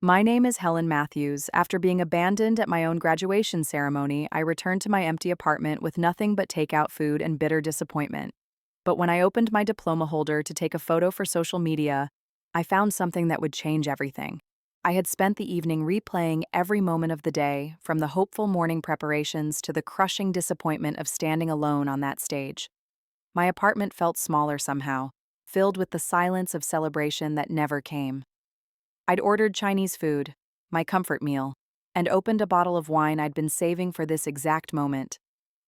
My name is Helen Matthews. After being abandoned at my own graduation ceremony, I returned to my empty apartment with nothing but takeout food and bitter disappointment. But when I opened my diploma holder to take a photo for social media, I found something that would change everything. I had spent the evening replaying every moment of the day, from the hopeful morning preparations to the crushing disappointment of standing alone on that stage. My apartment felt smaller somehow, filled with the silence of celebration that never came. I'd ordered Chinese food, my comfort meal, and opened a bottle of wine I'd been saving for this exact moment.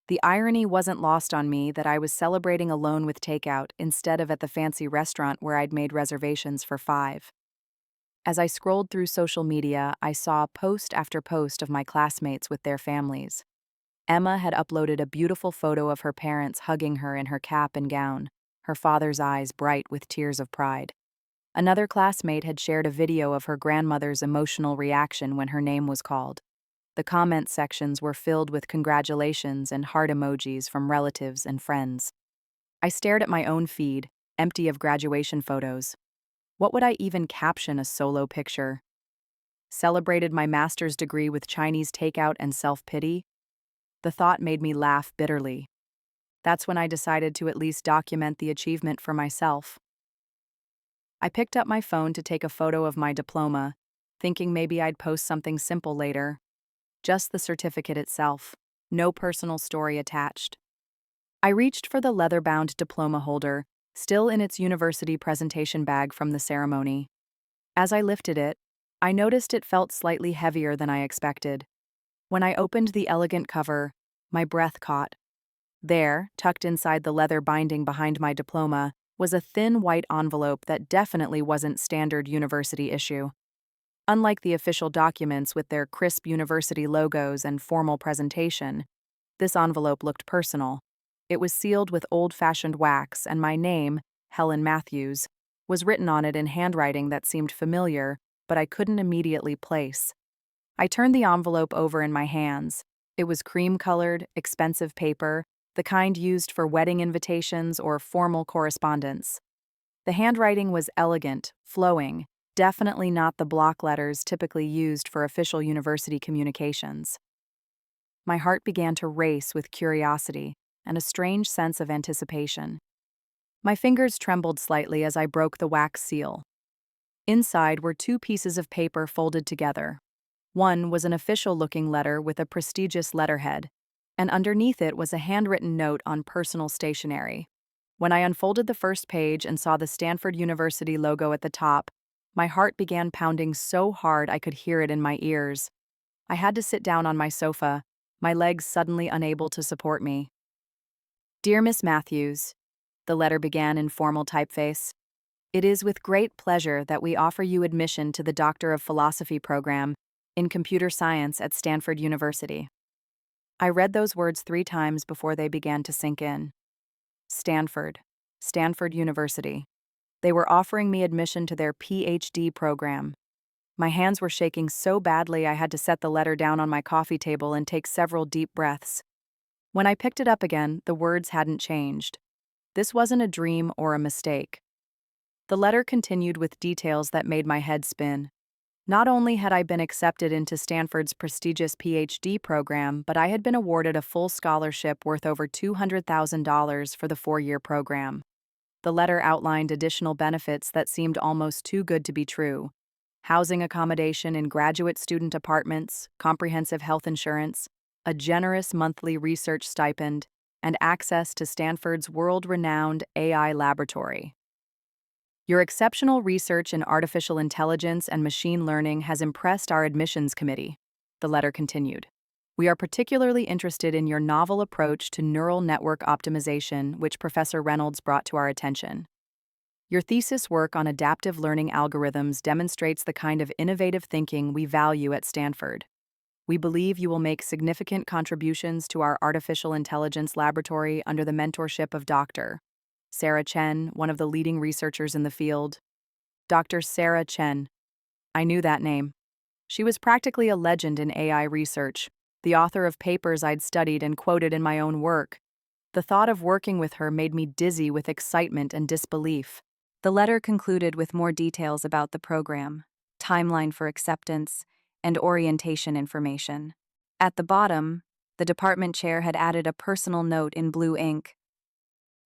The irony wasn't lost on me that I was celebrating alone with takeout instead of at the fancy restaurant where I'd made reservations for 5. As I scrolled through social media, I saw post after post of my classmates with their families. Emma had uploaded a beautiful photo of her parents hugging her in her cap and gown, her father's eyes bright with tears of pride. Another classmate had shared a video of her grandmother's emotional reaction when her name was called. The comment sections were filled with congratulations and heart emojis from relatives and friends. I stared at my own feed, empty of graduation photos. What would I even caption a solo picture? Celebrated my master's degree with Chinese takeout and self-pity? The thought made me laugh bitterly. That's when I decided to at least document the achievement for myself. I picked up my phone to take a photo of my diploma, thinking maybe I'd post something simple later. Just the certificate itself, no personal story attached. I reached for the leather-bound diploma holder, still in its university presentation bag from the ceremony. As I lifted it, I noticed it felt slightly heavier than I expected. When I opened the elegant cover, my breath caught. There, tucked inside the leather binding behind my diploma, was a thin white envelope that definitely wasn't standard university issue. Unlike the official documents with their crisp university logos and formal presentation, this envelope looked personal. It was sealed with old-fashioned wax, and my name, Helen Matthews, was written on it in handwriting that seemed familiar, but I couldn't immediately place. I turned the envelope over in my hands. It was cream-colored, expensive paper, the kind used for wedding invitations or formal correspondence. The handwriting was elegant, flowing, definitely not the block letters typically used for official university communications. My heart began to race with curiosity and a strange sense of anticipation. My fingers trembled slightly as I broke the wax seal. Inside were 2 pieces of paper folded together. One was an official-looking letter with a prestigious letterhead, and underneath it was a handwritten note on personal stationery. When I unfolded the first page and saw the Stanford University logo at the top, my heart began pounding so hard I could hear it in my ears. I had to sit down on my sofa, my legs suddenly unable to support me. "Dear Miss Matthews," the letter began in formal typeface, "it is with great pleasure that we offer you admission to the Doctor of Philosophy program in Computer Science at Stanford University." I read those words 3 times before they began to sink in. Stanford University. They were offering me admission to their PhD program. My hands were shaking so badly I had to set the letter down on my coffee table and take several deep breaths. When I picked it up again, the words hadn't changed. This wasn't a dream or a mistake. The letter continued with details that made my head spin. Not only had I been accepted into Stanford's prestigious PhD program, but I had been awarded a full scholarship worth over $200,000 for the 4-year program. The letter outlined additional benefits that seemed almost too good to be true: housing accommodation in graduate student apartments, comprehensive health insurance, a generous monthly research stipend, and access to Stanford's world-renowned AI laboratory. "Your exceptional research in artificial intelligence and machine learning has impressed our admissions committee," the letter continued. "We are particularly interested in your novel approach to neural network optimization, which Professor Reynolds brought to our attention. Your thesis work on adaptive learning algorithms demonstrates the kind of innovative thinking we value at Stanford. We believe you will make significant contributions to our artificial intelligence laboratory under the mentorship of Dr. Sarah Chen, one of the leading researchers in the field." Dr. Sarah Chen. I knew that name. She was practically a legend in AI research, the author of papers I'd studied and quoted in my own work. The thought of working with her made me dizzy with excitement and disbelief. The letter concluded with more details about the program. timeline for acceptance, and orientation information. At the bottom, the department chair had added a personal note in blue ink.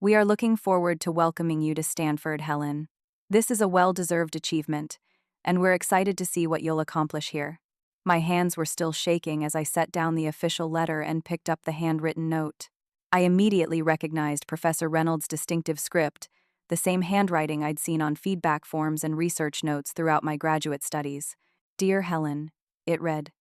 "We are looking forward to welcoming you to Stanford, Helen. This is a well-deserved achievement, and we're excited to see what you'll accomplish here." My hands were still shaking as I set down the official letter and picked up the handwritten note. I immediately recognized Professor Reynolds' distinctive script, the same handwriting I'd seen on feedback forms and research notes throughout my graduate studies. "Dear Helen," it read,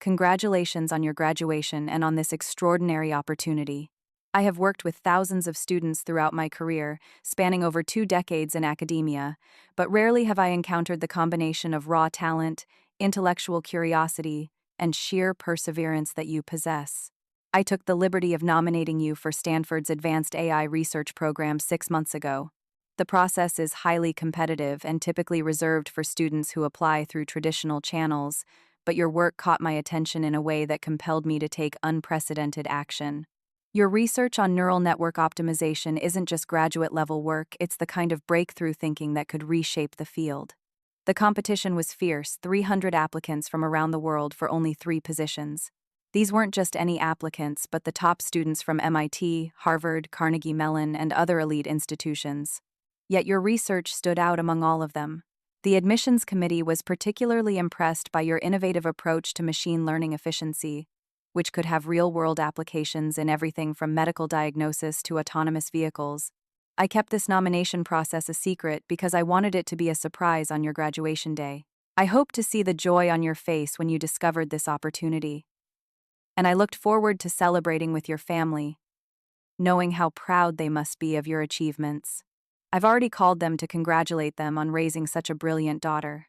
"congratulations on your graduation and on this extraordinary opportunity. I have worked with thousands of students throughout my career, spanning over 2 decades in academia, but rarely have I encountered the combination of raw talent, intellectual curiosity, and sheer perseverance that you possess. I took the liberty of nominating you for Stanford's Advanced AI Research Program 6 months ago. The process is highly competitive and typically reserved for students who apply through traditional channels, but your work caught my attention in a way that compelled me to take unprecedented action. Your research on neural network optimization isn't just graduate-level work, it's the kind of breakthrough thinking that could reshape the field. The competition was fierce, 300 applicants from around the world for only 3 positions. These weren't just any applicants, but the top students from MIT, Harvard, Carnegie Mellon, and other elite institutions. Yet your research stood out among all of them. The admissions committee was particularly impressed by your innovative approach to machine learning efficiency, which could have real-world applications in everything from medical diagnosis to autonomous vehicles. I kept this nomination process a secret because I wanted it to be a surprise on your graduation day. I hoped to see the joy on your face when you discovered this opportunity. And I looked forward to celebrating with your family, knowing how proud they must be of your achievements. I've already called them to congratulate them on raising such a brilliant daughter.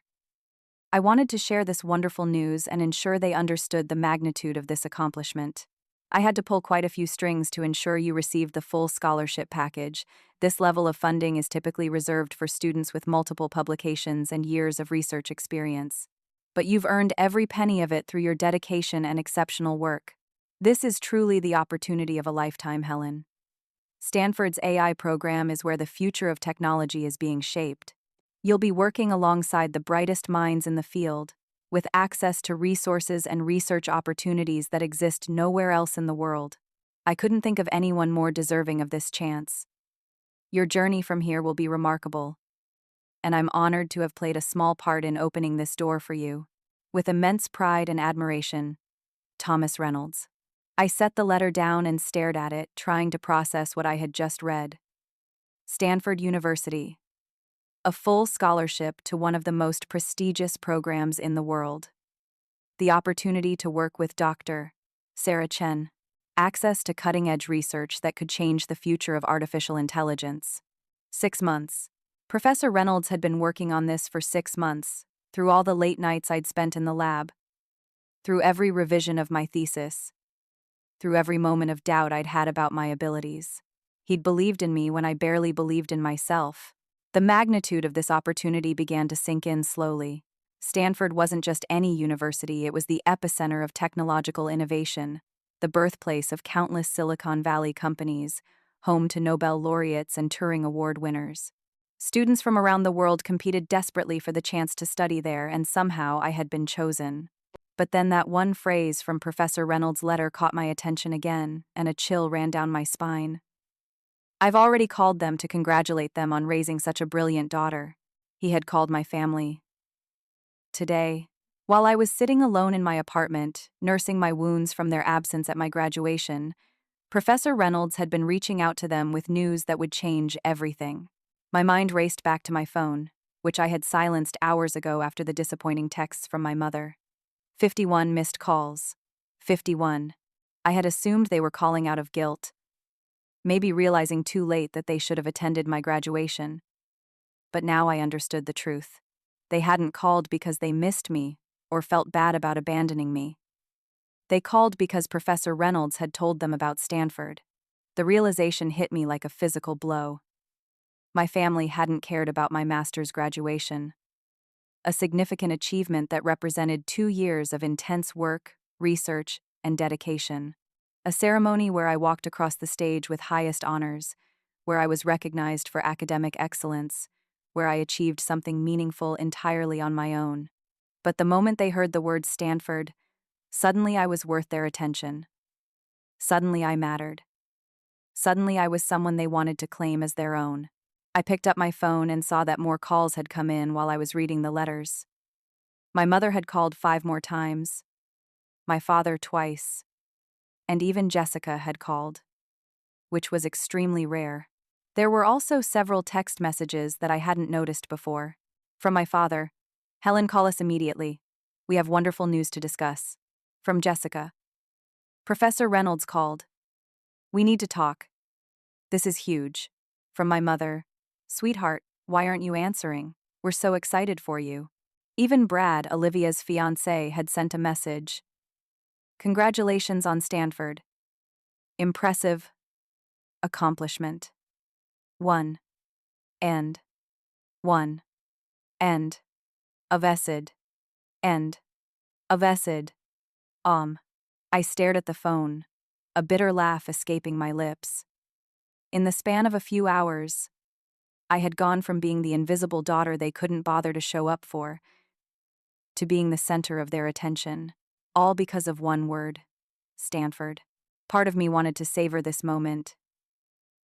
I wanted to share this wonderful news and ensure they understood the magnitude of this accomplishment. I had to pull quite a few strings to ensure you received the full scholarship package. This level of funding is typically reserved for students with multiple publications and years of research experience. But you've earned every penny of it through your dedication and exceptional work. This is truly the opportunity of a lifetime, Helen. Stanford's AI program is where the future of technology is being shaped. You'll be working alongside the brightest minds in the field, with access to resources and research opportunities that exist nowhere else in the world. I couldn't think of anyone more deserving of this chance. Your journey from here will be remarkable, and I'm honored to have played a small part in opening this door for you. With immense pride and admiration, Thomas Reynolds. I set the letter down and stared at it, trying to process what I had just read. Stanford University. A full scholarship to one of the most prestigious programs in the world. The opportunity to work with Dr. Sarah Chen. Access to cutting-edge research that could change the future of artificial intelligence. 6 months. Professor Reynolds had been working on this for 6 months, through all the late nights I'd spent in the lab, through every revision of my thesis, through every moment of doubt I'd had about my abilities. He'd believed in me when I barely believed in myself. The magnitude of this opportunity began to sink in slowly. Stanford wasn't just any university, it was the epicenter of technological innovation, the birthplace of countless Silicon Valley companies, home to Nobel laureates and Turing Award winners. Students from around the world competed desperately for the chance to study there, and somehow I had been chosen. But then that one phrase from Professor Reynolds' letter caught my attention again, and a chill ran down my spine. "I've already called them to congratulate them on raising such a brilliant daughter," he had called my family. Today, while I was sitting alone in my apartment, nursing my wounds from their absence at my graduation, Professor Reynolds had been reaching out to them with news that would change everything. My mind raced back to my phone, which I had silenced hours ago after the disappointing texts from my mother. 51 missed calls. 51. I had assumed they were calling out of guilt, maybe realizing too late that they should have attended my graduation. But now I understood the truth. They hadn't called because they missed me or felt bad about abandoning me. They called because Professor Reynolds had told them about Stanford. The realization hit me like a physical blow. My family hadn't cared about my master's graduation, a significant achievement that represented 2 years of intense work, research, and dedication. A ceremony where I walked across the stage with highest honors, where I was recognized for academic excellence, where I achieved something meaningful entirely on my own. But the moment they heard the word Stanford, suddenly I was worth their attention. Suddenly I mattered. Suddenly I was someone they wanted to claim as their own. I picked up my phone and saw that more calls had come in while I was reading the letters. My mother had called 5 more times, my father twice, and even Jessica had called, which was extremely rare. There were also several text messages that I hadn't noticed before. From my father, "Helen, call us immediately. We have wonderful news to discuss." From Jessica, "Professor Reynolds called. We need to talk. This is huge." From my mother, "Sweetheart, why aren't you answering? We're so excited for you." Even Brad, Olivia's fiancé, had sent a message. "Congratulations on Stanford. Impressive accomplishment. 1. And. 1. End. Of Acid. End. Of Acid. I stared at the phone, a bitter laugh escaping my lips. In the span of a few hours, I had gone from being the invisible daughter they couldn't bother to show up for, to being the center of their attention, all because of one word: Stanford. Part of me wanted to savor this moment,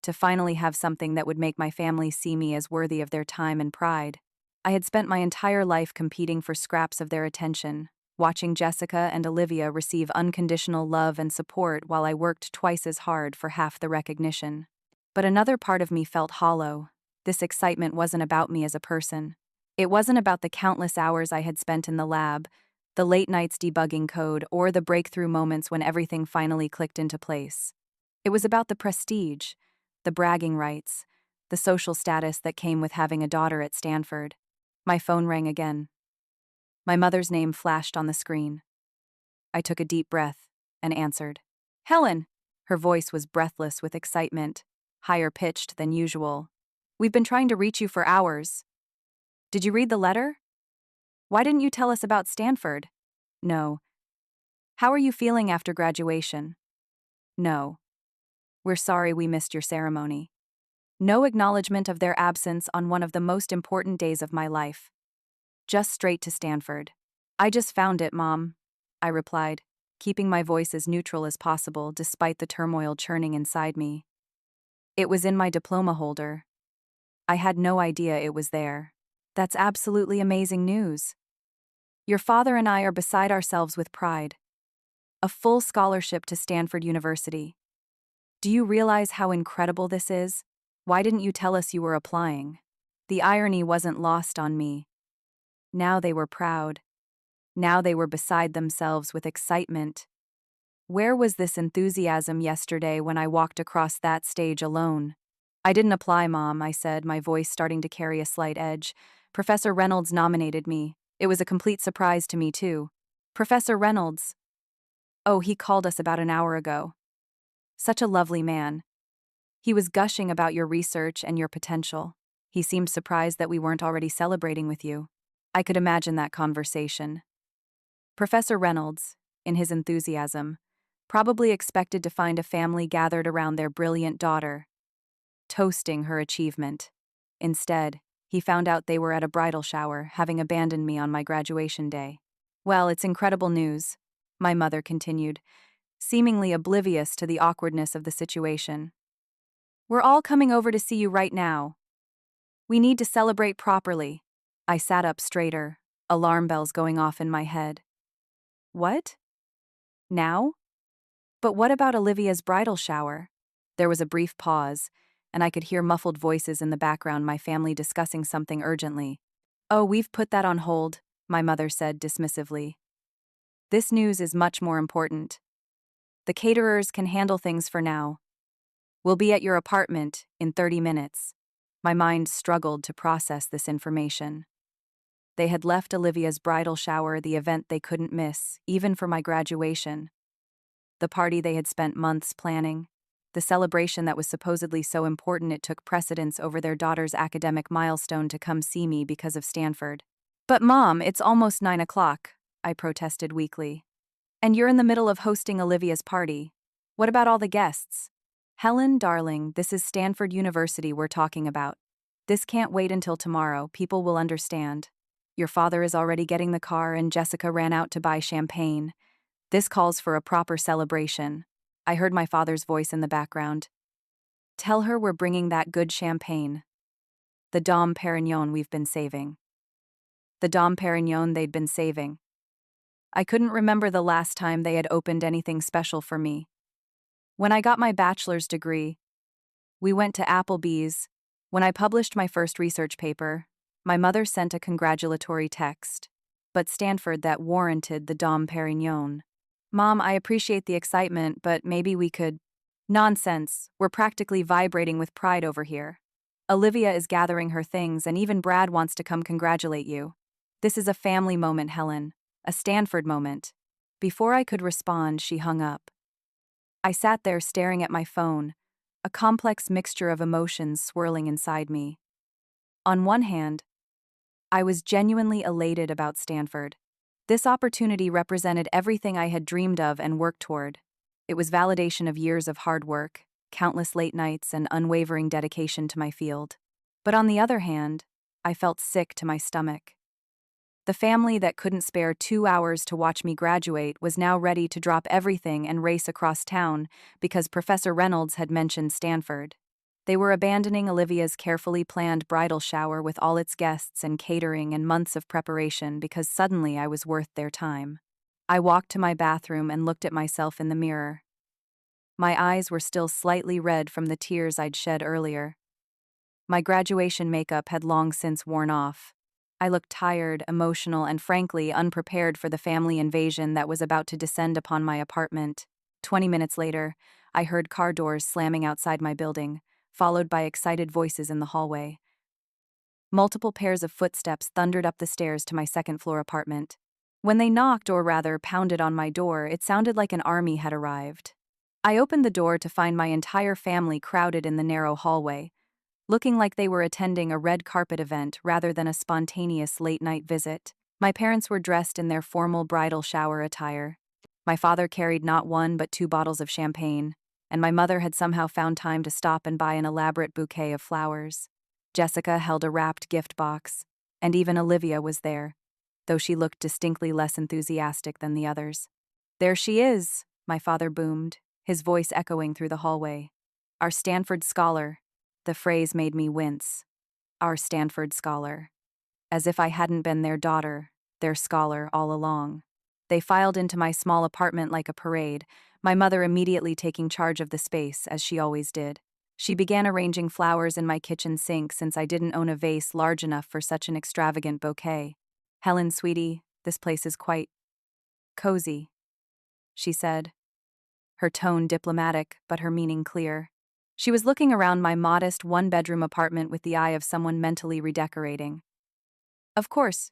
to finally have something that would make my family see me as worthy of their time and pride. I had spent my entire life competing for scraps of their attention, watching Jessica and Olivia receive unconditional love and support while I worked twice as hard for half the recognition. But another part of me felt hollow. This excitement wasn't about me as a person. It wasn't about the countless hours I had spent in the lab, the late nights debugging code, or the breakthrough moments when everything finally clicked into place. It was about the prestige, the bragging rights, the social status that came with having a daughter at Stanford. My phone rang again. My mother's name flashed on the screen. I took a deep breath and answered. "Helen!" Her voice was breathless with excitement, higher pitched than usual. "We've been trying to reach you for hours. Did you read the letter? Why didn't you tell us about Stanford?" "No." "How are you feeling after graduation?" "No." "We're sorry we missed your ceremony." No acknowledgement of their absence on one of the most important days of my life. Just straight to Stanford. "I just found it, Mom," I replied, keeping my voice as neutral as possible despite the turmoil churning inside me. "It was in my diploma holder. I had no idea it was there." "That's absolutely amazing news. Your father and I are beside ourselves with pride. A full scholarship to Stanford University. Do you realize how incredible this is? Why didn't you tell us you were applying?" The irony wasn't lost on me. Now they were proud. Now they were beside themselves with excitement. Where was this enthusiasm yesterday when I walked across that stage alone? "I didn't apply, Mom," I said, my voice starting to carry a slight edge. "Professor Reynolds nominated me. It was a complete surprise to me, too." "Professor Reynolds?" "Oh, he called us about an hour ago. Such a lovely man. He was gushing about your research and your potential. He seemed surprised that we weren't already celebrating with you." I could imagine that conversation. Professor Reynolds, in his enthusiasm, probably expected to find a family gathered around their brilliant daughter, toasting her achievement. Instead, he found out they were at a bridal shower, having abandoned me on my graduation day. "Well, it's incredible news," my mother continued, seemingly oblivious to the awkwardness of the situation. "We're all coming over to see you right now. We need to celebrate properly." I sat up straighter, alarm bells going off in my head. "What? Now? But what about Olivia's bridal shower?" There was a brief pause, and I could hear muffled voices in the background, my family discussing something urgently. "Oh, we've put that on hold," my mother said dismissively. "This news is much more important. The caterers can handle things for now. We'll be at your apartment in 30 minutes. My mind struggled to process this information. They had left Olivia's bridal shower, the event they couldn't miss, even for my graduation. The party they had spent months planning. The celebration that was supposedly so important it took precedence over their daughter's academic milestone to come see me because of Stanford. "But Mom, it's almost 9 o'clock, I protested weakly. "And you're in the middle of hosting Olivia's party. What about all the guests?" "Helen, darling, this is Stanford University we're talking about. This can't wait until tomorrow, people will understand." Your father is already getting the car, and Jessica ran out to buy champagne. This calls for a proper celebration. I heard my father's voice in the background. Tell her we're bringing that good champagne. The Dom Perignon we've been saving. The Dom Perignon they'd been saving. I couldn't remember the last time they had opened anything special for me. When I got my bachelor's degree, we went to Applebee's. When I published my first research paper, my mother sent a congratulatory text, but Stanford that warranted the Dom Perignon. Mom, I appreciate the excitement, but maybe we could. Nonsense, we're practically vibrating with pride over here. Olivia is gathering her things, and even Brad wants to come congratulate you. This is a family moment, Helen. A Stanford moment. Before I could respond, she hung up. I sat there staring at my phone, a complex mixture of emotions swirling inside me. On one hand, I was genuinely elated about Stanford. This opportunity represented everything I had dreamed of and worked toward. It was validation of years of hard work, countless late nights, and unwavering dedication to my field. But on the other hand, I felt sick to my stomach. The family that couldn't spare 2 hours to watch me graduate was now ready to drop everything and race across town because Professor Reynolds had mentioned Stanford. They were abandoning Olivia's carefully planned bridal shower with all its guests and catering and months of preparation because suddenly I was worth their time. I walked to my bathroom and looked at myself in the mirror. My eyes were still slightly red from the tears I'd shed earlier. My graduation makeup had long since worn off. I looked tired, emotional, and frankly unprepared for the family invasion that was about to descend upon my apartment. 20 minutes later, I heard car doors slamming outside my building, followed by excited voices in the hallway. Multiple pairs of footsteps thundered up the stairs to my second-floor apartment. When they knocked, or rather pounded on my door, it sounded like an army had arrived. I opened the door to find my entire family crowded in the narrow hallway, looking like they were attending a red carpet event rather than a spontaneous late-night visit. My parents were dressed in their formal bridal shower attire. My father carried not 1 but 2 bottles of champagne, and my mother had somehow found time to stop and buy an elaborate bouquet of flowers. Jessica held a wrapped gift box, and even Olivia was there, though she looked distinctly less enthusiastic than the others. "There she is," my father boomed, his voice echoing through the hallway. "Our Stanford scholar." The phrase made me wince. Our Stanford scholar. As if I hadn't been their daughter, their scholar, all along. They filed into my small apartment like a parade, my mother immediately taking charge of the space, as she always did. She began arranging flowers in my kitchen sink since I didn't own a vase large enough for such an extravagant bouquet. "Helen, sweetie, this place is quite cozy," she said, her tone diplomatic but her meaning clear. She was looking around my modest one-bedroom apartment with the eye of someone mentally redecorating. "Of course.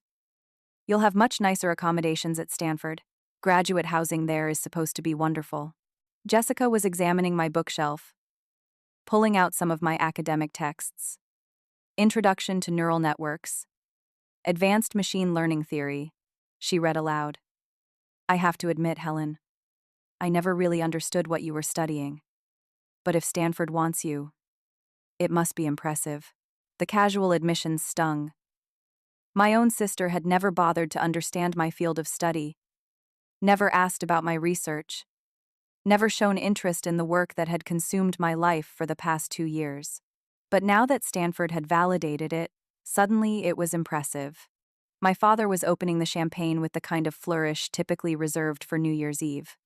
You'll have much nicer accommodations at Stanford. Graduate housing there is supposed to be wonderful." Jessica was examining my bookshelf, pulling out some of my academic texts. "Introduction to Neural Networks. Advanced Machine Learning Theory," she read aloud. "I have to admit, Helen, I never really understood what you were studying. But if Stanford wants you, it must be impressive." The casual admissions stung. My own sister had never bothered to understand my field of study, never asked about my research, never shown interest in the work that had consumed my life for the past 2 years. But now that Stanford had validated it, suddenly it was impressive. My father was opening the champagne with the kind of flourish typically reserved for New Year's Eve.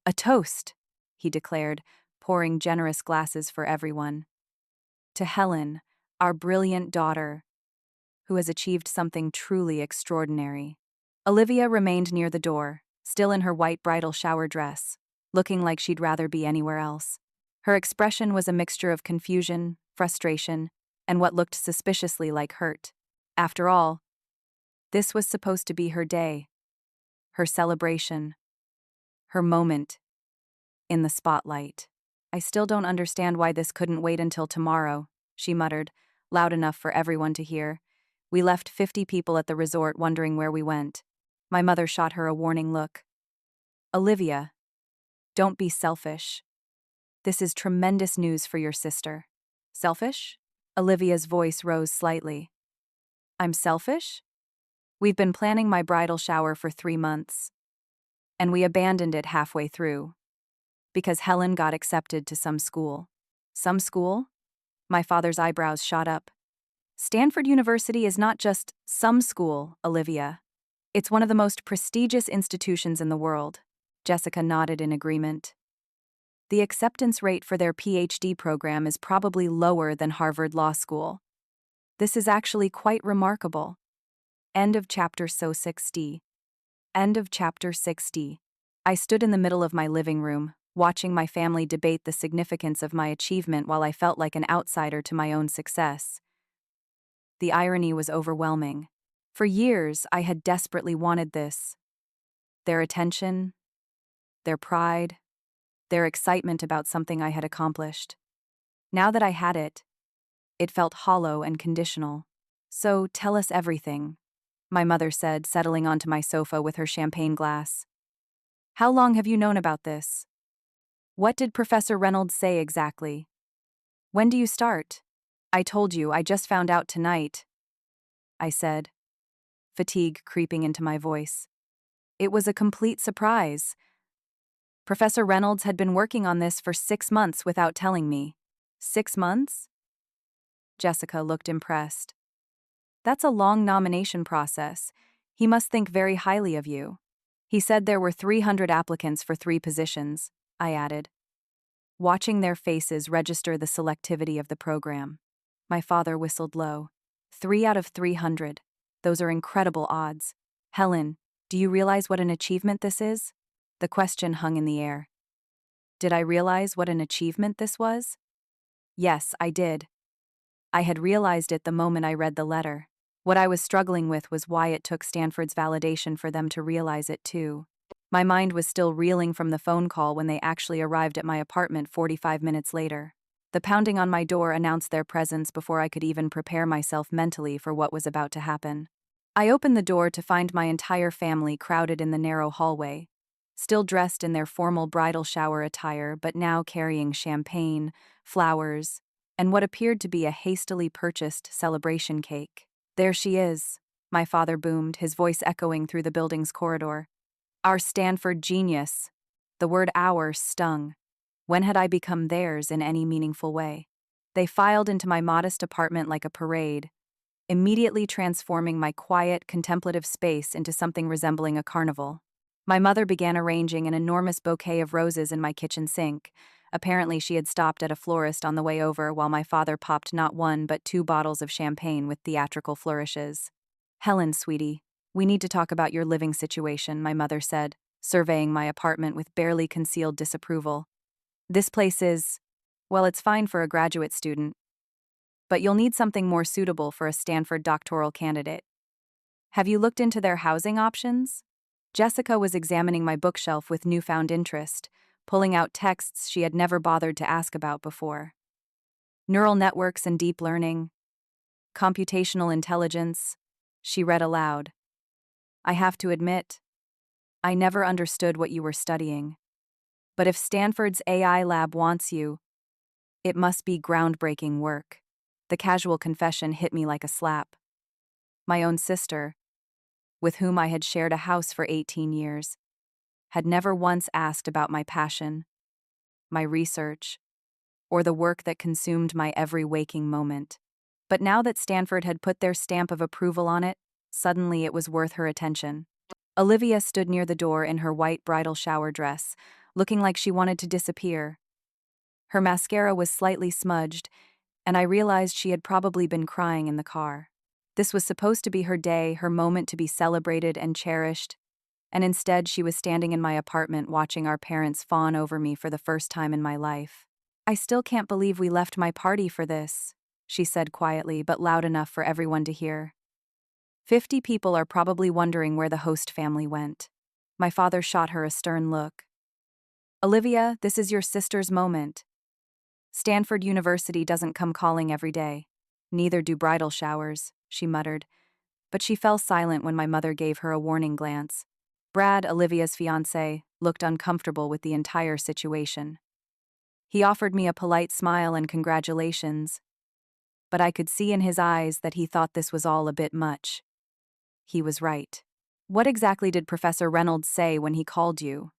"A toast," he declared, pouring generous glasses for everyone. "To Helen, our brilliant daughter, who has achieved something truly extraordinary." Olivia remained near the door, still in her white bridal shower dress, looking like she'd rather be anywhere else. Her expression was a mixture of confusion, frustration, and what looked suspiciously like hurt. After all, this was supposed to be her day, her celebration, her moment in the spotlight. "I still don't understand why this couldn't wait until tomorrow," she muttered, loud enough for everyone to hear. "We left 50 people at the resort wondering where we went." My mother shot her a warning look. "Olivia, don't be selfish. This is tremendous news for your sister." "Selfish?" Olivia's voice rose slightly. "I'm selfish?" We've been planning my bridal shower for 3 months, and we abandoned it halfway through because Helen got accepted to some school. Some school? My father's eyebrows shot up. Stanford University is not just some school, Olivia. It's one of the most prestigious institutions in the world. Jessica nodded in agreement. The acceptance rate for their PhD program is probably lower than Harvard Law School. This is actually quite remarkable. End of chapter 60. End of chapter 60. I stood in the middle of my living room, watching my family debate the significance of my achievement while I felt like an outsider to my own success. The irony was overwhelming. For years, I had desperately wanted this. Their attention, their pride, their excitement about something I had accomplished. Now that I had it, it felt hollow and conditional. So, tell us everything, my mother said, settling onto my sofa with her champagne glass. How long have you known about this? What did Professor Reynolds say exactly? When do you start? I told you, I just found out tonight, I said, fatigue creeping into my voice. It was a complete surprise. Professor Reynolds had been working on this for 6 months without telling me. 6 months? Jessica looked impressed. That's a long nomination process. He must think very highly of you. He said there were 300 applicants for 3 positions, I added, watching their faces register the selectivity of the program. My father whistled low. 3 out of 300. Those are incredible odds. Helen, do you realize what an achievement this is? The question hung in the air. Did I realize what an achievement this was? Yes, I did. I had realized it the moment I read the letter. What I was struggling with was why it took Stanford's validation for them to realize it too. My mind was still reeling from the phone call when they actually arrived at my apartment 45 minutes later. The pounding on my door announced their presence before I could even prepare myself mentally for what was about to happen. I opened the door to find my entire family crowded in the narrow hallway, still dressed in their formal bridal shower attire but now carrying champagne, flowers, and what appeared to be a hastily purchased celebration cake. There she is, my father boomed, his voice echoing through the building's corridor. Our Stanford genius. The word "our" stung. When had I become theirs in any meaningful way? They filed into my modest apartment like a parade, immediately transforming my quiet, contemplative space into something resembling a carnival. My mother began arranging an enormous bouquet of roses in my kitchen sink. Apparently, she had stopped at a florist on the way over while my father popped not 1 but 2 bottles of champagne with theatrical flourishes. Helen, sweetie, we need to talk about your living situation, my mother said, surveying my apartment with barely concealed disapproval. This place is, well, it's fine for a graduate student, but you'll need something more suitable for a Stanford doctoral candidate. Have you looked into their housing options? Jessica was examining my bookshelf with newfound interest, pulling out texts she had never bothered to ask about before. Neural networks and deep learning, computational intelligence, she read aloud. I have to admit, I never understood what you were studying. But if Stanford's AI lab wants you, it must be groundbreaking work. The casual confession hit me like a slap. My own sister, with whom I had shared a house for 18 years, had never once asked about my passion, my research, or the work that consumed my every waking moment. But now that Stanford had put their stamp of approval on it, suddenly it was worth her attention. Olivia stood near the door in her white bridal shower dress, looking like she wanted to disappear. Her mascara was slightly smudged, and I realized she had probably been crying in the car. This was supposed to be her day, her moment to be celebrated and cherished, and instead she was standing in my apartment watching our parents fawn over me for the first time in my life. I still can't believe we left my party for this, she said quietly but loud enough for everyone to hear. 50 people are probably wondering where the host family went. My father shot her a stern look. Olivia, this is your sister's moment. Stanford University doesn't come calling every day. Neither do bridal showers, she muttered, but she fell silent when my mother gave her a warning glance. Brad, Olivia's fiancé, looked uncomfortable with the entire situation. He offered me a polite smile and congratulations, but I could see in his eyes that he thought this was all a bit much. He was right. What exactly did Professor Reynolds say when he called you?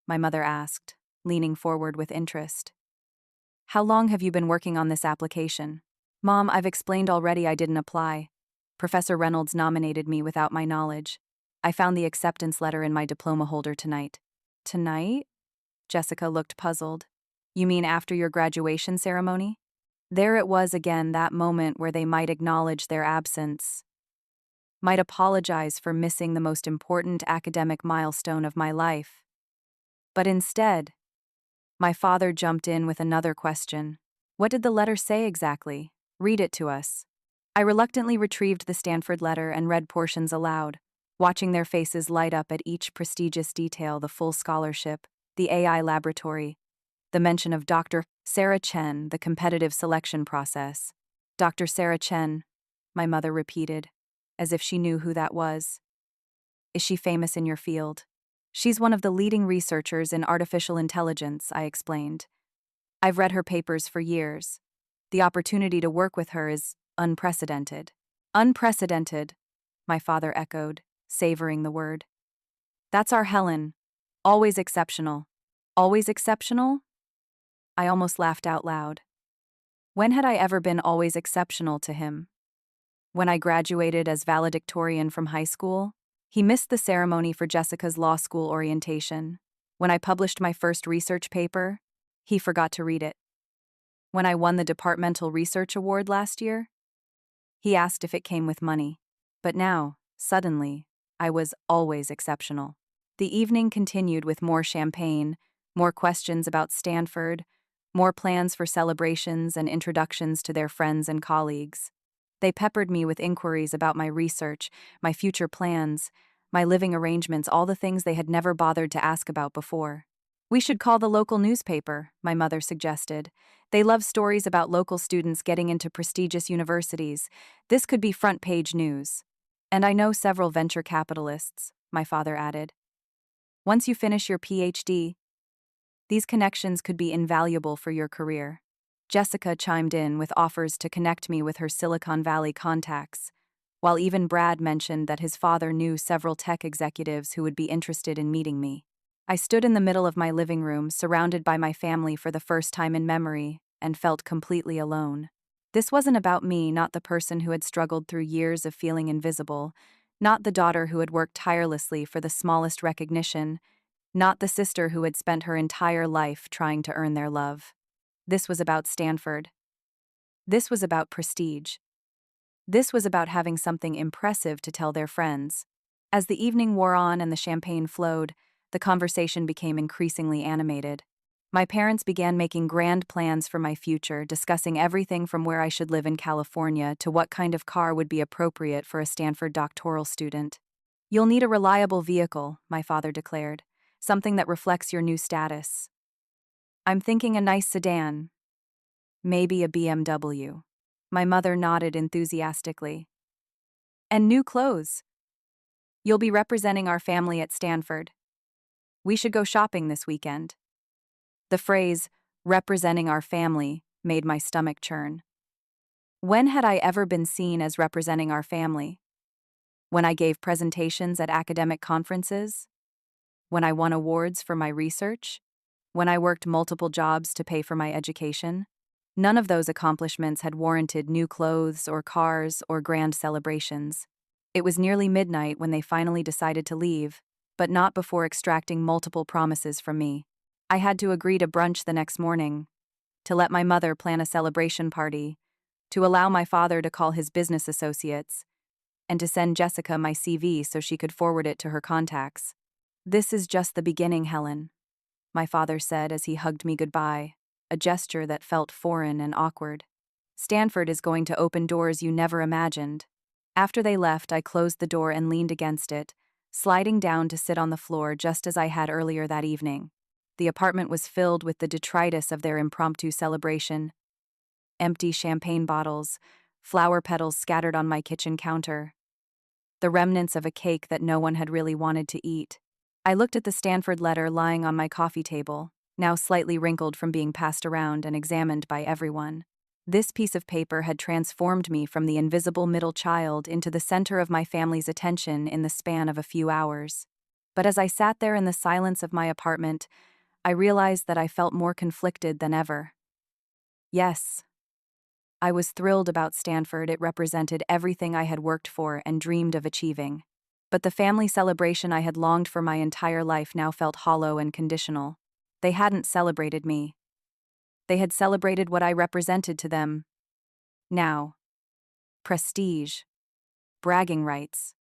My mother asked, leaning forward with interest. How long have you been working on this application? Mom, I've explained already I didn't apply. Professor Reynolds nominated me without my knowledge. I found the acceptance letter in my diploma holder tonight. Tonight? Jessica looked puzzled. You mean after your graduation ceremony? There it was again, that moment where they might acknowledge their absence, might apologize for missing the most important academic milestone of my life. But instead, my father jumped in with another question. What did the letter say exactly? Read it to us. I reluctantly retrieved the Stanford letter and read portions aloud, watching their faces light up at each prestigious detail: the full scholarship, the AI laboratory, the mention of Dr. Sarah Chen, the competitive selection process. Dr. Sarah Chen, my mother repeated, as if she knew who that was. Is she famous in your field? She's one of the leading researchers in artificial intelligence, I explained. I've read her papers for years. The opportunity to work with her is unprecedented. Unprecedented, my father echoed, savoring the word. That's our Helen. Always exceptional. Always exceptional? I almost laughed out loud. When had I ever been always exceptional to him? When I graduated as valedictorian from high school? He missed the ceremony for Jessica's law school orientation. When I published my first research paper? He forgot to read it. When I won the Departmental Research Award last year? He asked if it came with money. But now, suddenly, I was always exceptional. The evening continued with more champagne, more questions about Stanford, more plans for celebrations and introductions to their friends and colleagues. They peppered me with inquiries about my research, my future plans, my living arrangements, all the things they had never bothered to ask about before. We should call the local newspaper, my mother suggested. They love stories about local students getting into prestigious universities. This could be front-page news. And I know several venture capitalists, my father added. Once you finish your PhD, these connections could be invaluable for your career. Jessica chimed in with offers to connect me with her Silicon Valley contacts, while even Brad mentioned that his father knew several tech executives who would be interested in meeting me. I stood in the middle of my living room, surrounded by my family for the first time in memory, and felt completely alone. This wasn't about me, not the person who had struggled through years of feeling invisible, not the daughter who had worked tirelessly for the smallest recognition, not the sister who had spent her entire life trying to earn their love. This was about Stanford. This was about prestige. This was about having something impressive to tell their friends. As the evening wore on and the champagne flowed, the conversation became increasingly animated. My parents began making grand plans for my future, discussing everything from where I should live in California to what kind of car would be appropriate for a Stanford doctoral student. You'll need a reliable vehicle, my father declared, something that reflects your new status. I'm thinking a nice sedan. Maybe a BMW. My mother nodded enthusiastically. And new clothes. You'll be representing our family at Stanford. We should go shopping this weekend. The phrase, representing our family, made my stomach churn. When had I ever been seen as representing our family? When I gave presentations at academic conferences? When I won awards for my research? When I worked multiple jobs to pay for my education? None of those accomplishments had warranted new clothes or cars or grand celebrations. It was nearly midnight when they finally decided to leave, but not before extracting multiple promises from me. I had to agree to brunch the next morning, to let my mother plan a celebration party, to allow my father to call his business associates, and to send Jessica my CV so she could forward it to her contacts. This is just the beginning, Helen, my father said as he hugged me goodbye, a gesture that felt foreign and awkward. Stanford is going to open doors you never imagined. After they left, I closed the door and leaned against it, sliding down to sit on the floor just as I had earlier that evening. The apartment was filled with the detritus of their impromptu celebration. Empty champagne bottles, flower petals scattered on my kitchen counter. The remnants of a cake that no one had really wanted to eat. I looked at the Stanford letter lying on my coffee table, now slightly wrinkled from being passed around and examined by everyone. This piece of paper had transformed me from the invisible middle child into the center of my family's attention in the span of a few hours. But as I sat there in the silence of my apartment, I realized that I felt more conflicted than ever. Yes, I was thrilled about Stanford. It represented everything I had worked for and dreamed of achieving. But the family celebration I had longed for my entire life now felt hollow and conditional. They hadn't celebrated me. They had celebrated what I represented to them. Now, prestige, bragging rights,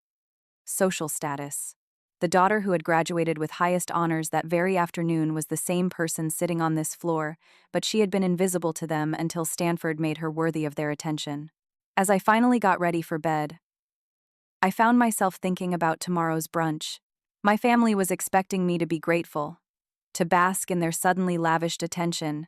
social status. The daughter who had graduated with highest honors that very afternoon was the same person sitting on this floor, but she had been invisible to them until Stanford made her worthy of their attention. As I finally got ready for bed, I found myself thinking about tomorrow's brunch. My family was expecting me to be grateful, to bask in their suddenly lavished attention,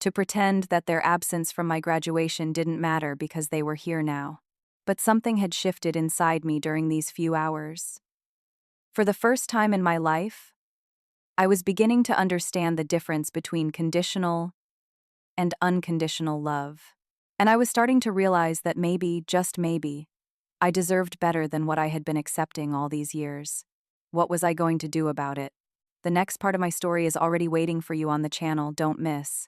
to pretend that their absence from my graduation didn't matter because they were here now. But something had shifted inside me during these few hours. For the first time in my life, I was beginning to understand the difference between conditional and unconditional love. And I was starting to realize that maybe, just maybe, I deserved better than what I had been accepting all these years. What was I going to do about it? The next part of my story is already waiting for you on the channel, don't miss.